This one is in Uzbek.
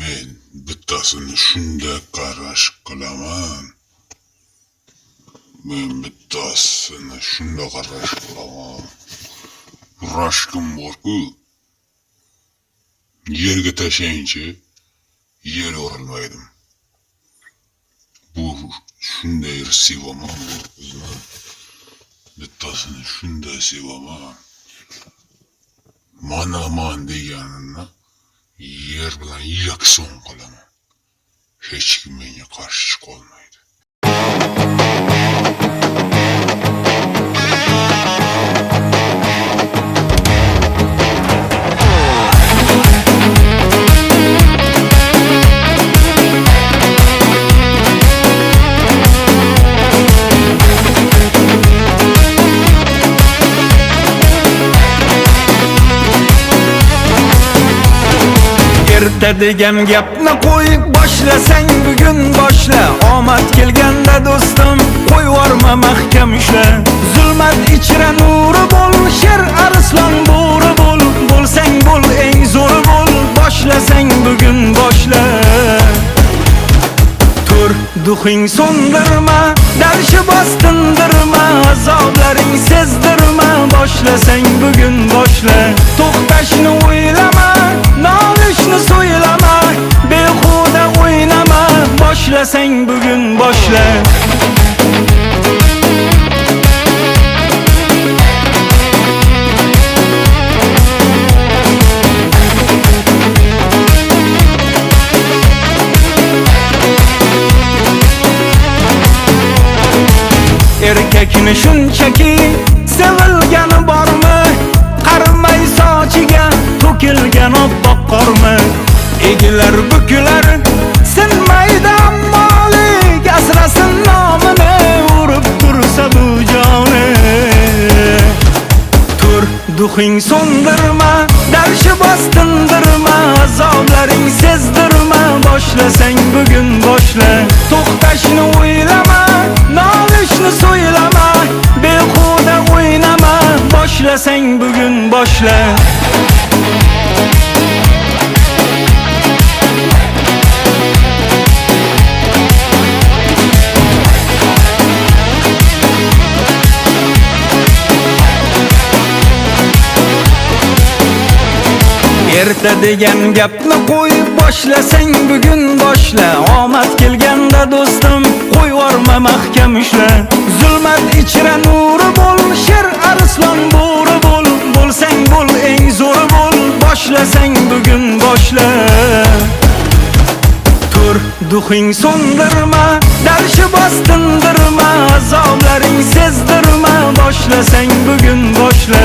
Men bittasini shunday qarash qilaman. Men bittasini shunday qarash qilaman. Rashkim bor-ku, yerga tashlayincha yer yorilmaydim. Bu shunday sevaman bu qizni. Bittasini shunday sevaman. Manaman deganini yer bilan yakson qilaman. Hech kim menga qarshi chiqa olmaydi. Erta degan gapni qo'y, boshlasang bugun boshla. Omad kelganda do'stim, qo'yvorma mahkam ishla. Zulmat ichra nuri bo'l, sher arslon bo'ri bo'l. Bo'lsang bo'l, eng zo'ri bo'l, boshlasang bugun boshla. Tur duxing so'ndirma, darshi bostindirma, azoblaring sezdirma, boshlasang bugun boshla. To'xtashni o'ylama, nolishni so'ylama, behuda o'ynama, boshlasang bugun boshla. Erkakni shunchaki sevilgani bormi? Qarimay sochiga to'kilgan oppoq qormi? Egilar bukilar sinmaydi ammolik, asrasin nomini urib tursa bu joni. Tur duxing so'ndirma, darshi bostindirma, azoblaring sezdirma, boshlasang bugun boshla. To'xtashni o'ylama, nolishni so'ylama, behuda o'ynama, boshlasang bugun boshla. Erta degan gapni qo'y, boshlasang bugun boshla. Omad kelganda do'stim, qo'yvorma mahkam ishla. Zulmat ichra nuri bo'l, sher arslon bo'ri bo'l. Bo'lsang bo'l, eng zo'ri bo'l, boshlasang bugun boshla. Tur duxing so'ndirma, darshi bostindirma, azoblaring sezdirma, boshlasang bugun boshla.